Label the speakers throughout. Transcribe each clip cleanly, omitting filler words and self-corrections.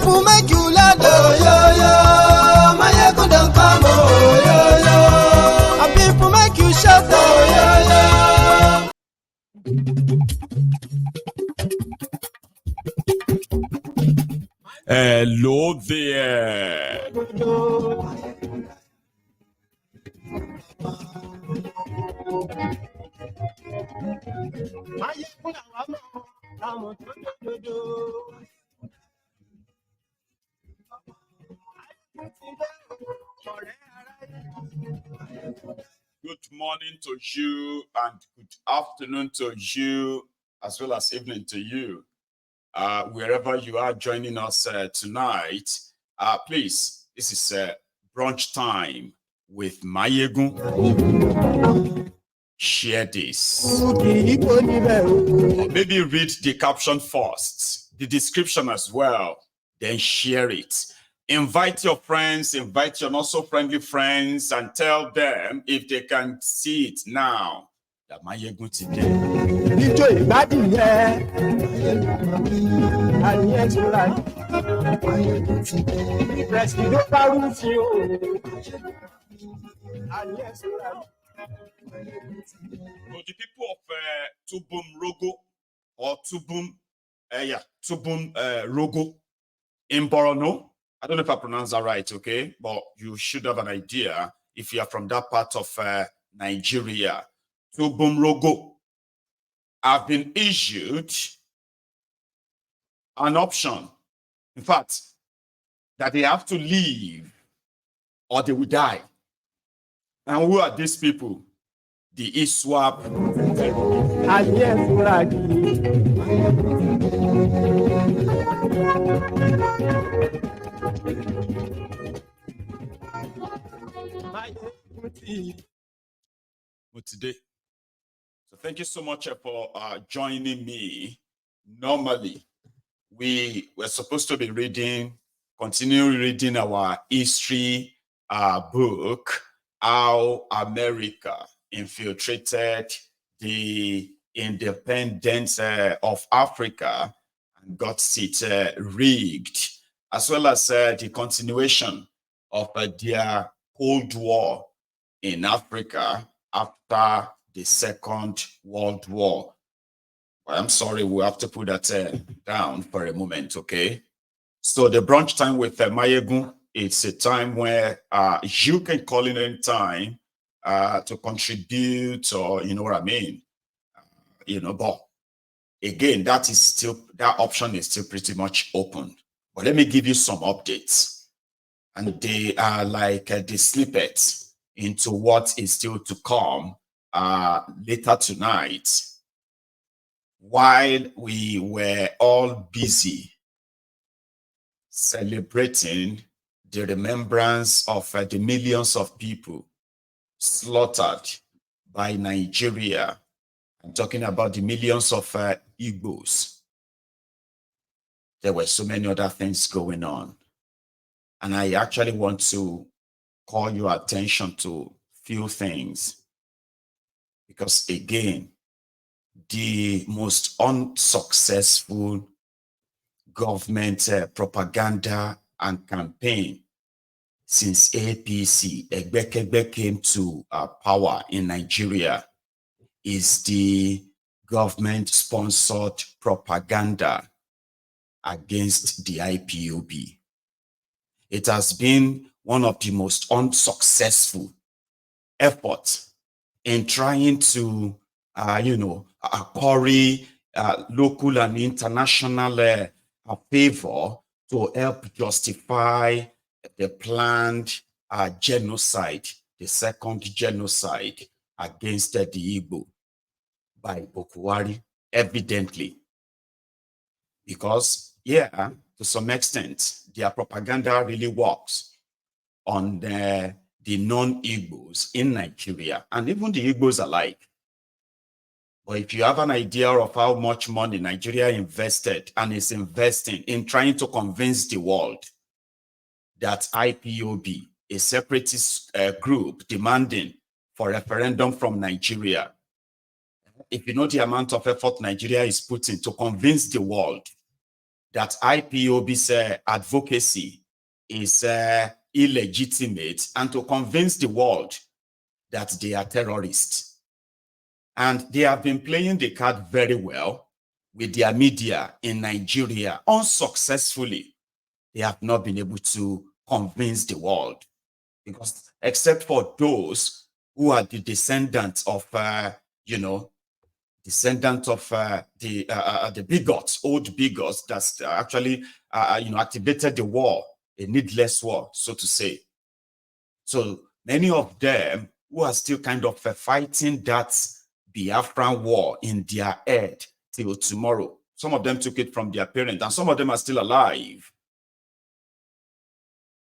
Speaker 1: people make you laugh, oh yo yo. Mayegun don't come, oh yo yo. And people make you shout, oh yo yo.
Speaker 2: Hello there. Good morning to you and good afternoon to you, as well as evening to you. Wherever you are joining us tonight, please, this is brunch time with Mayegun. Share this. Or maybe read the caption first, the description as well, then share it. Invite your friends, invite your not so friendly friends, and tell them if they can see it now that Mayegun today. So the people of Tunbum Rogo or Tunbum Rogo in Borno, I don't know if I pronounce that right, okay? But you should have an idea if you are from that part of Nigeria. Tunbum Rogo have been issued an option, in fact, that they have to leave or they will die. And who are these people? The ISWAP. Today. So thank you so much for joining me. Normally, we were supposed to be continue reading our history book, How America Infiltrated the Independence of Africa and got it rigged, as well as the continuation of their Cold War in Africa after the Second World War. I'm sorry, we have to put that down for a moment, okay? So the brunch time with Mayegun, it's a time where you can call in any time to contribute, or you know what I mean? But again, that option is still pretty much open. But let me give you some updates. And they are like the snippets into what is still to come later tonight. While we were all busy celebrating the remembrance of the millions of people slaughtered by Nigeria, I'm talking about the millions of Igbos, there were so many other things going on. And I actually want to call your attention to few things, because again, the most unsuccessful government propaganda and campaign since APC Egbekegbe came to power in Nigeria is the government-sponsored propaganda against the IPOB. It has been one of the most unsuccessful efforts in trying to, curry local and international favor to help justify the planned genocide, the second genocide against the Igbo by Bokuwari, evidently. Because, yeah, to some extent, their propaganda really works on the non-Igbos in Nigeria, and even the Igbos alike. But if you have an idea of how much money Nigeria invested and is investing in trying to convince the world that IPOB, a separatist group demanding for referendum from Nigeria, if you know the amount of effort Nigeria is putting to convince the world that IPOB's advocacy is illegitimate and to convince the world that they are terrorists. And they have been playing the card very well with their media in Nigeria. Unsuccessfully, they have not been able to convince the world, because except for those who are the descendants of, the bigots, old bigots that's actually, activated the war, a needless war, so to say. So many of them who are still kind of fighting that Biafran war in their head till tomorrow. Some of them took it from their parents, and some of them are still alive.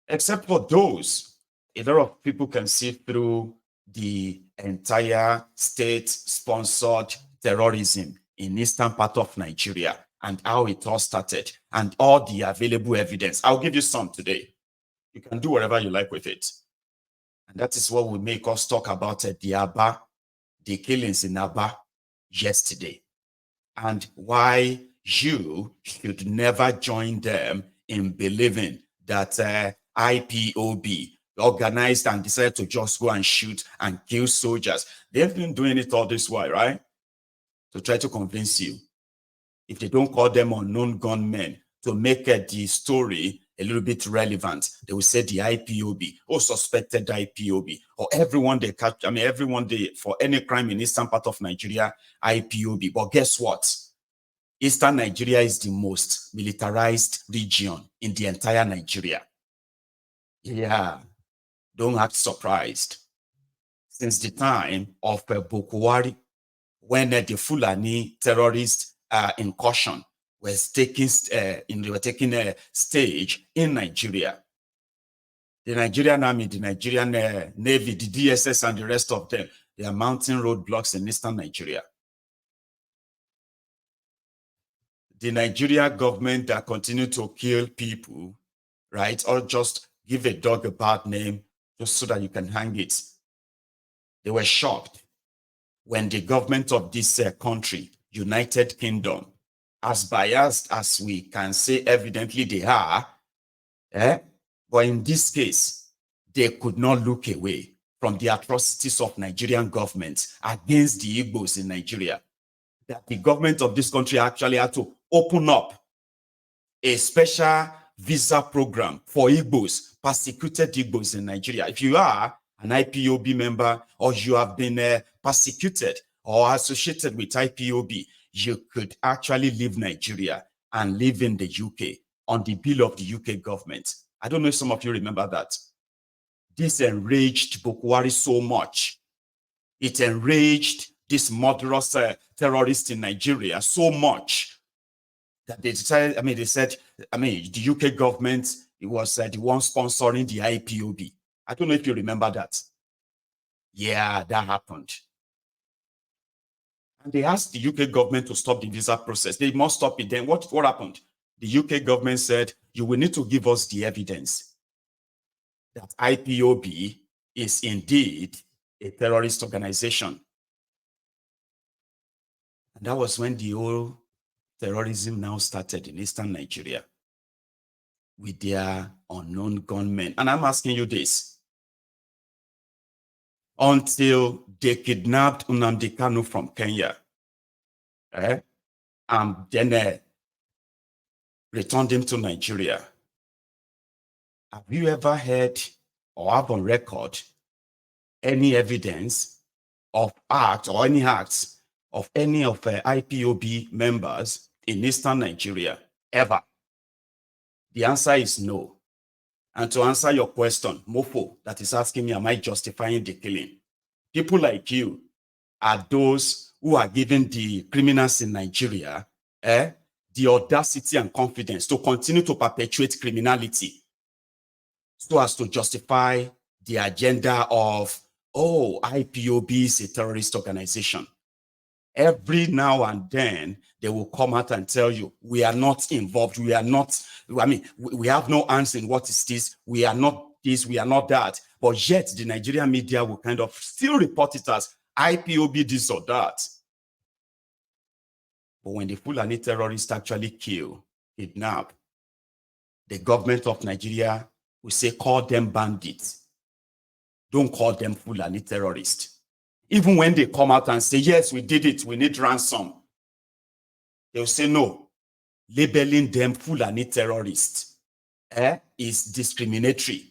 Speaker 2: Except for those, a lot of people can see through the entire state-sponsored terrorism in eastern part of Nigeria and how it all started and all the available evidence. I'll give you some today. You can do whatever you like with it. And that is what will make us talk about the killings in Aba yesterday, and why you should never join them in believing that IPOB organized and decided to just go and shoot and kill soldiers. They've been doing it all this while, right? To try to convince you. If they don't call them unknown gunmen, to make the story a little bit relevant, they will say the IPOB or suspected IPOB, or everyone they catch, everyone they, for any crime in eastern part of Nigeria, IPOB. But guess what? Eastern Nigeria is the most militarized region in the entire Nigeria. Yeah, don't act surprised. Since the time of Bokwari, when the Fulani terrorist incursion was taking stage in Nigeria, the Nigerian army, the Nigerian Navy, the DSS, and the rest of them, they are mounting roadblocks in eastern Nigeria. The Nigerian government that continue to kill people, right, or just give a dog a bad name just so that you can hang it. They were shocked when the government of this country, United Kingdom, as biased as we can say evidently they are, but in this case, they could not look away from the atrocities of Nigerian government against the Igbos in Nigeria. That the government of this country actually had to open up a special visa program for Igbos, persecuted Igbos in Nigeria. If you are an IPOB member, or you have been persecuted or associated with IPOB, you could actually leave Nigeria and live in the UK on the bill of the UK government. I don't know if some of you remember that. This enraged Bokwari so much. It enraged this murderous terrorist in Nigeria so much that they decided, they said, the UK government, it was the one sponsoring the IPOB. I don't know if you remember that. Yeah, that happened. And they asked the UK government to stop the visa process. They must stop it. Then what happened? The UK government said, you will need to give us the evidence that IPOB is indeed a terrorist organization. And that was when the whole terrorism now started in eastern Nigeria with their unknown gunmen. And I'm asking you this. Until they kidnapped Nnamdi Kanu from Kenya, and then returned him to Nigeria. Have you ever heard or have on record any evidence of acts or any acts of any of IPOB members in eastern Nigeria ever? The answer is no. And to answer your question, Mofo, that is asking me, am I justifying the killing? People like you are those who are giving the criminals in Nigeria the audacity and confidence to continue to perpetuate criminality so as to justify the agenda of, oh, IPOB is a terrorist organization. Every now and then, they will come out and tell you, we are not involved. We are not, we have no hands in what is this. We are not this, we are not that. But yet, the Nigerian media will kind of still report it as IPOB this or that. But when the Fulani terrorists actually kill kidnap, the government of Nigeria will say, call them bandits. Don't call them Fulani terrorists. Even when they come out and say, yes, we did it, we need ransom, they'll say, no. Labeling them Fulani terrorists is discriminatory.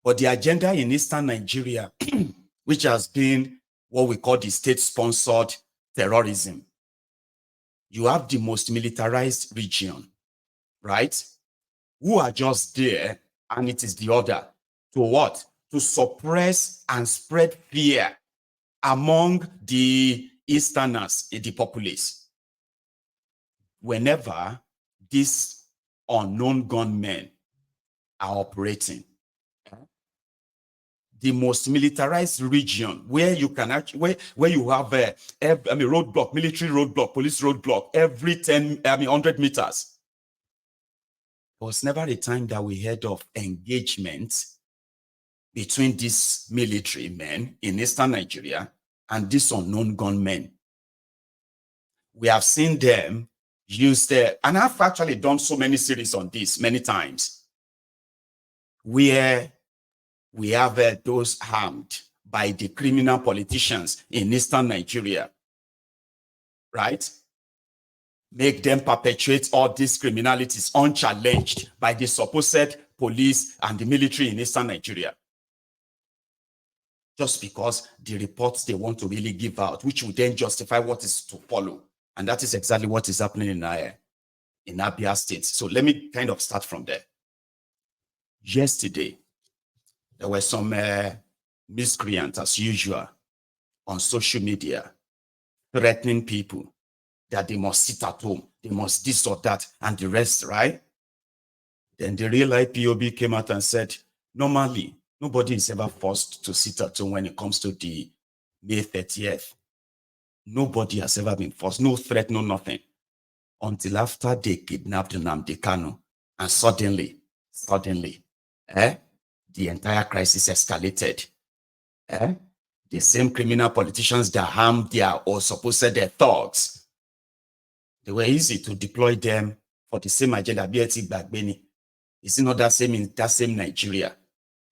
Speaker 2: But the agenda in Eastern Nigeria, which has been what we call the state-sponsored terrorism, you have the most militarized region, right? Who are just there, and it is the order to what? To suppress and spread fear among the Easterners in the populace. Whenever these unknown gunmen are operating, the most militarized region where you can actually, where you have roadblock, military roadblock, police roadblock every 100 meters. There was never a time that we heard of engagement between these military men in Eastern Nigeria and these unknown gunmen. We have seen them use their, and I've actually done so many series on this many times, where we have those harmed by the criminal politicians in Eastern Nigeria, right? Make them perpetuate all these criminalities unchallenged by the supposed police and the military in Eastern Nigeria. Just because the reports they want to really give out, which will then justify what is to follow. And that is exactly what is happening in Abia State. So let me kind of start from there. Yesterday, there were some miscreants, as usual, on social media, threatening people that they must sit at home, they must this or that, and the rest, right? Then the real IPOB came out and said, normally, nobody is ever forced to sit at home when it comes to the May 30th. Nobody has ever been forced, no threat, no nothing, until after they kidnapped Nnamdi Kanu, and suddenly, the entire crisis escalated. The same criminal politicians that harmed their or supposed their thugs, they were easy to deploy them for the same agenda. Is it not that same in that same Nigeria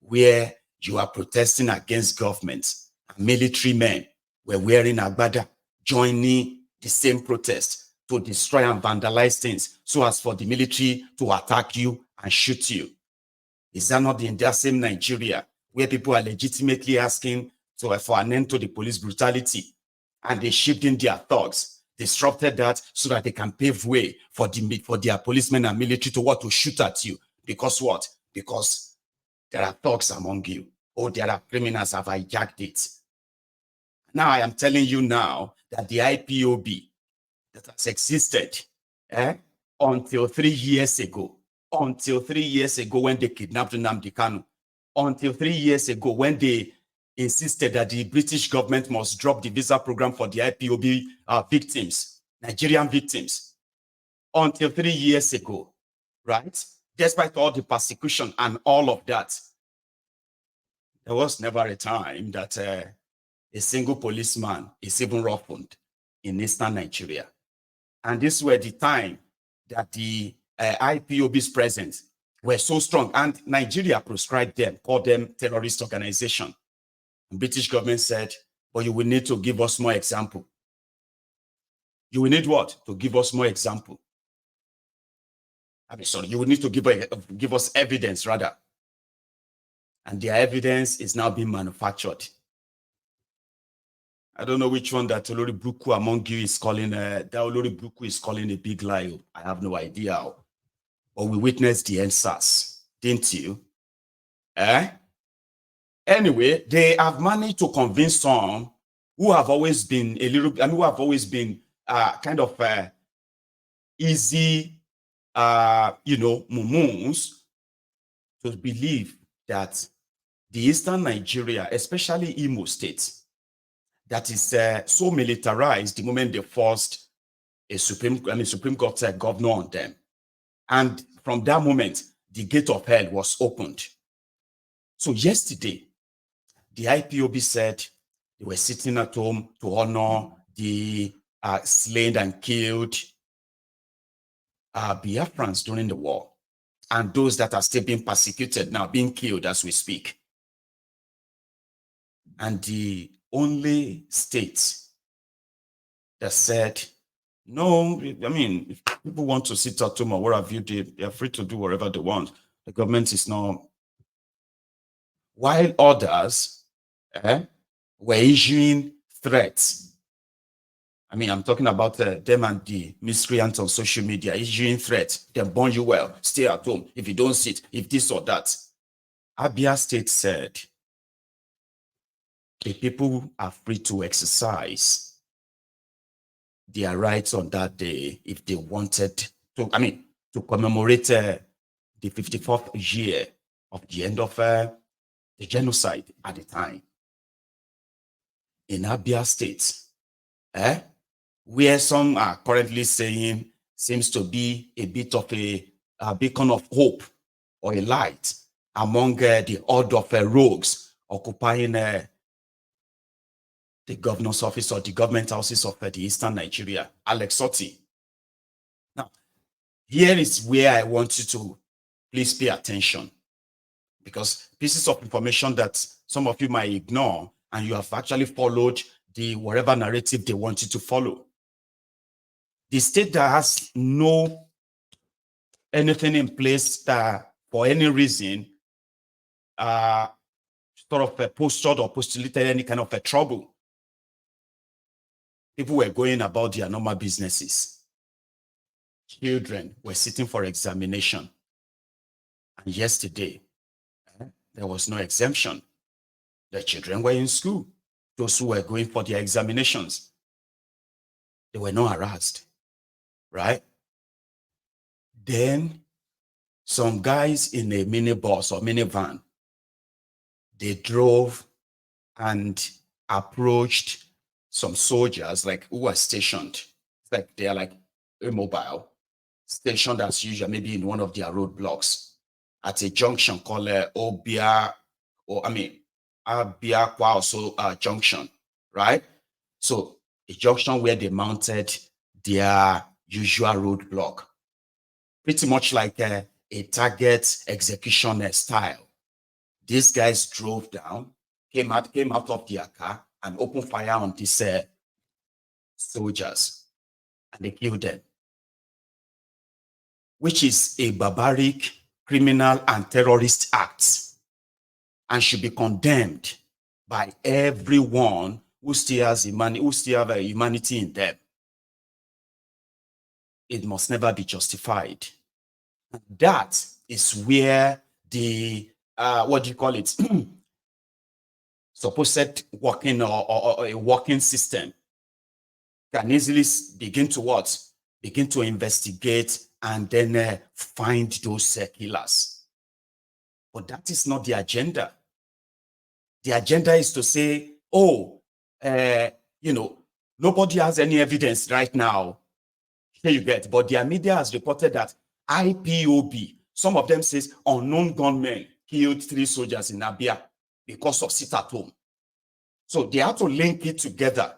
Speaker 2: where you are protesting against governments and military men were wearing agbada, joining the same protest to destroy and vandalize things so as for the military to attack you and shoot you? Is that not in that same Nigeria where people are legitimately asking for an end to the police brutality, and they shipped in their thugs, disrupted that so that they can pave way for their policemen and military to shoot at you? Because what? Because there are thugs among you, or there are criminals have hijacked it. Now I am telling you now that the IPOB that has existed until 3 years ago, when they kidnapped Nnamdi Kanu, until 3 years ago when they insisted that the British government must drop the visa program for the IPOB victims, Nigerian victims, until 3 years ago, right? Despite all the persecution and all of that, there was never a time that a single policeman is even roughened in Eastern Nigeria. And this were the time that the IPOB's presence were so strong, and Nigeria proscribed them, called them terrorist organization. The British government said, but you will need to give us more example. You will need what? To give us more example. You will need to give us evidence, rather. And their evidence is now being manufactured. I don't know which one that Olori Bruku among you is calling, that Olori Bruku is calling a big lie. I have no idea. But we witnessed the answers, didn't you? Anyway, they have managed to convince some who have always been kind of easy, mumuns, to believe that the Eastern Nigeria, especially Imo State, that is so militarized the moment they forced a Supreme Court governor on them. And from that moment, the gate of hell was opened. So yesterday, the IPOB said they were sitting at home to honor the slain and killed Biafrans during the war, and those that are still being persecuted now, being killed as we speak. And the only state that said, no, I mean, if people want to sit at home or what have you, they're free to do whatever they want. The government is not. While others were issuing threats. I mean, I'm talking about them and the miscreants on social media issuing threats. They'll burn you well, stay at home. If you don't sit, if this or that. Abia State said, the people are free to exercise their rights on that day if they wanted to, I mean, to commemorate the 54th year of the end of the genocide at the time. In Abia State, where some are currently saying seems to be a bit of a beacon of hope or a light among the horde of rogues occupying the governor's office or the government houses of the Eastern Nigeria, Alex Otti. Now, here is where I want you to please pay attention, because pieces of information that some of you might ignore, and you have actually followed the whatever narrative they want you to follow. The state that has no anything in place that for any reason sort of postured or postulated any kind of a trouble. People were going about their normal businesses. Children were sitting for examination. And yesterday, there was no exemption. The children were in school. Those who were going for their examinations, they were not harassed, right? Then some guys in a minibus or minivan, they drove and approached some soldiers who are stationed. It's like they are like immobile, stationed as usual, maybe in one of their roadblocks at a junction called Abia Kwa junction, right? So a junction where they mounted their usual roadblock, pretty much like a target execution style. These guys drove down, came out of their car and opened fire on these soldiers, and they killed them, which is a barbaric, criminal, and terrorist act, and should be condemned by everyone who still has humanity in them. It must never be justified. That is where the what do you call it? Supposed working or a working system can easily begin to investigate and then find those killers. But that is not the agenda. The agenda is to say, oh, nobody has any evidence right now. Here you get, but their media has reported that IPOB, some of them says unknown gunmen killed 3 soldiers in Abia because of sit at home. So they have to link it together.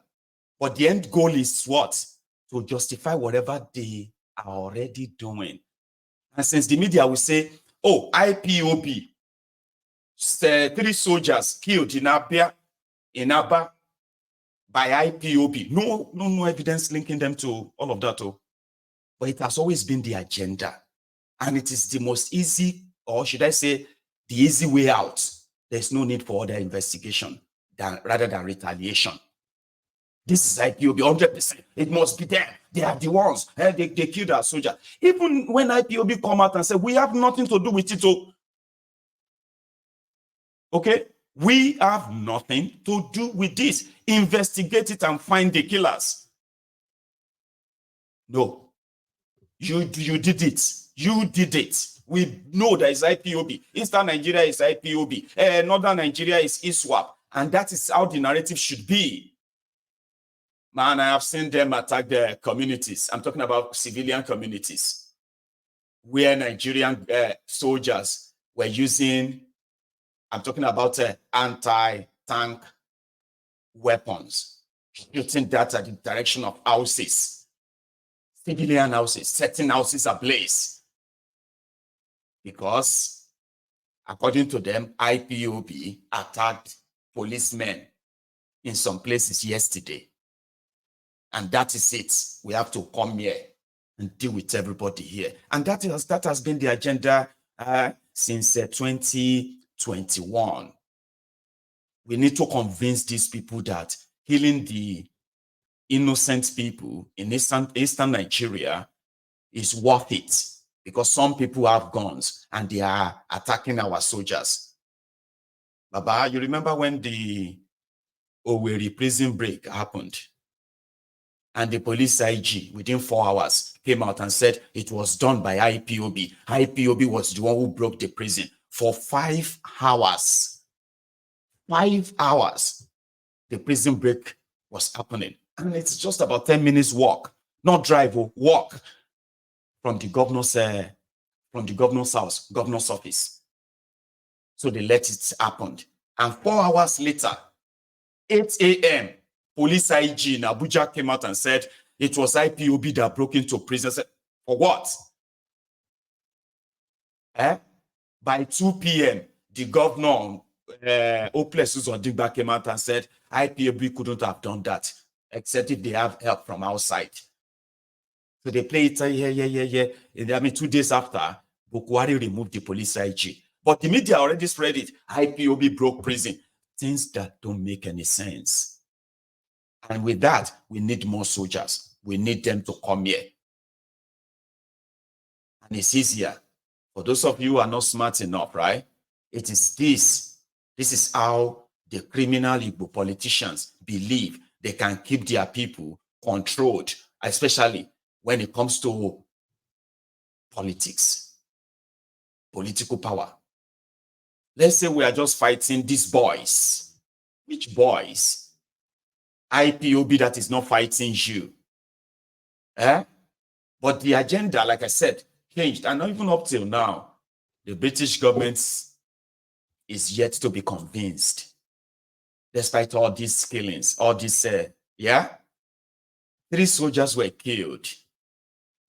Speaker 2: But the end goal is what? To justify whatever they are already doing. And since the media will say, oh, IPOB, 3 soldiers killed in Abia, in Aba, by IPOB. No evidence linking them to all of that. But it has always been the agenda. And it is the most easy, or should I say, the easy way out. There's no need for other investigation rather than retaliation. This is IPOB 100%. It must be them. They are the ones. They killed our soldier. Even when IPOB come out and say, we have nothing to do with it. Okay? We have nothing to do with this. Investigate it and find the killers. No. You did it. You did it. We know there is IPOB. Eastern Nigeria is IPOB. Northern Nigeria is ISWAP. And that is how the narrative should be. Man, I have seen them attack their communities. I'm talking about civilian communities where Nigerian soldiers were using, I'm talking about anti-tank weapons, shooting that at the direction of houses, civilian houses, setting houses ablaze. Because, according to them, IPOB attacked policemen in some places yesterday. And that is it. We have to come here and deal with everybody here. And that has been the agenda since 2021. We need to convince these people that killing the innocent people in eastern Nigeria is worth it, because some people have guns and they are attacking our soldiers. Baba, you remember when the Owerri prison break happened? And the police IG, within 4 hours, came out and said it was done by IPOB. IPOB was the one who broke the prison for 5 hours. 5 hours, the prison break was happening. And it's just about 10 minutes walk, not drive, walk from the governor's house, governor's office. So they let it happen. And 4 hours later, 8 a.m., police IG in Abuja came out and said it was IPOB that broke into prison. Said, for what? By 2 p.m., the governor, Oplesus Odigba, came out and said IPOB couldn't have done that, except if they have help from outside. So they play it, yeah. I mean, 2 days after, Bukwari removed the police IG. But the media already spread it. IPOB broke prison. Things that don't make any sense. And with that, we need more soldiers. We need them to come here. And it's easier. For those of you who are not smart enough, right? It is this. This is how the criminal Igbo politicians believe they can keep their people controlled, especially when it comes to politics, political power. Let's say we are just fighting these boys. Which boys? IPOB that is not fighting you. But the agenda, like I said, changed. And even up till now, the British government is yet to be convinced. Despite all these killings, all this, 3 soldiers were killed.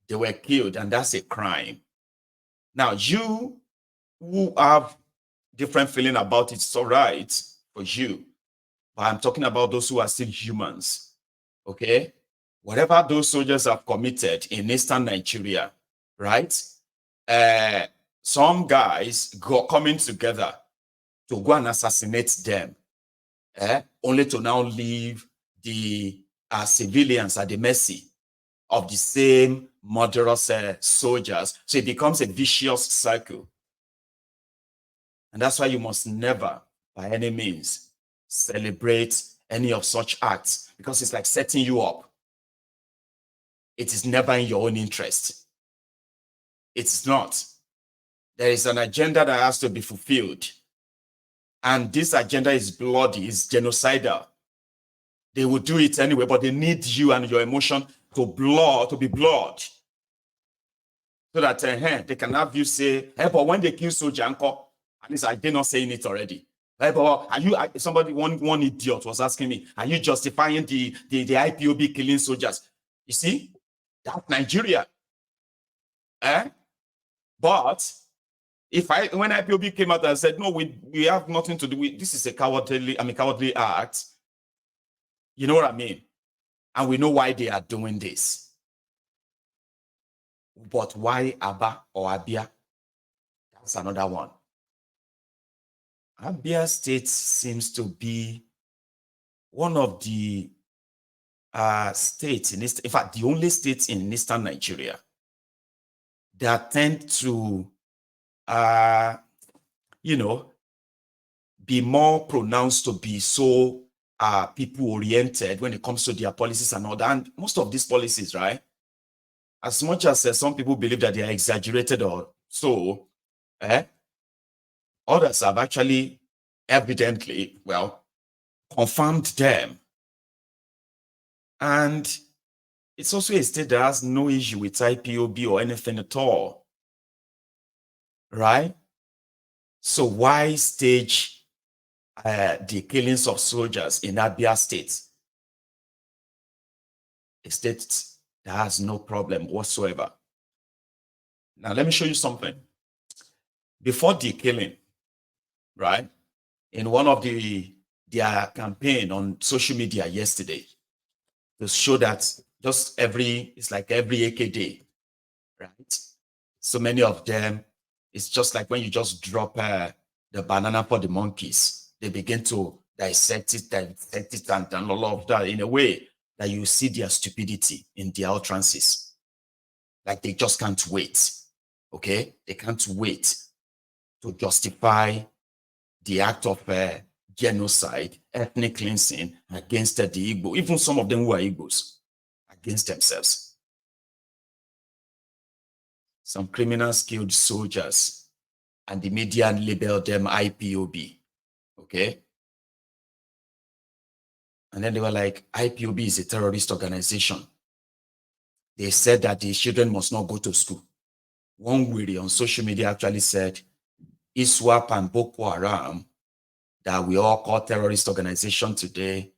Speaker 2: They were killed, and that's a crime. Now, you who have different feeling about it, it's all right for you. But I'm talking about those who are still humans, okay? Whatever those soldiers have committed in eastern Nigeria, right? Some guys coming together to go and assassinate them, only to now leave the civilians at the mercy of the same murderous soldiers. So it becomes a vicious cycle. And that's why you must never, by any means, celebrate any of such acts, because it's like setting you up. It is never in your own interest. It's not. There is an agenda that has to be fulfilled. And this agenda is bloody, is genocidal. They will do it anyway, but they need you and your emotion to be blood. So that they can have you say, hey, but when they kill soldier, at least I did not saying it already. Hey, but are you, somebody, one idiot was asking me, are you justifying the IPOB killing soldiers? You see, that's Nigeria. But when IPOB came out and said, no, we have nothing to do with this, is a cowardly act. You know what I mean? And we know why they are doing this. But why Aba or Abia? That's another one. Abia State seems to be one of the states in fact, the only state in eastern Nigeria that tend to, be more pronounced to be so people-oriented when it comes to their policies and all that. And most of these policies, right, as much as some people believe that they are exaggerated or so, others have actually evidently, confirmed them. And it's also a state that has no issue with IPOB or anything at all, right? So why stage the killings of soldiers in Abia State? A state that has no problem whatsoever. Now, let me show you something. Before the killing, right, in one of their campaign on social media yesterday, to show that just it's like every AK day, right? So many of them, it's just like when you just drop the banana for the monkeys, they begin to dissect it, and all of that in a way that you see their stupidity in their utterances. Like they just can't wait, okay? They can't wait to justify the act of genocide, ethnic cleansing against the Igbo, even some of them who are Igbos, against themselves. Some criminals killed soldiers and the media labeled them IPOB, okay? And then they were like, IPOB is a terrorist organization. They said that the children must not go to school. One weary on social media actually said, ISWAP and Boko Haram, that we all call terrorist organization today,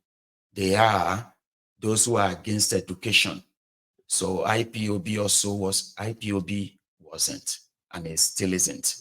Speaker 2: they are those who are against education. So IPOB wasn't, and it still isn't.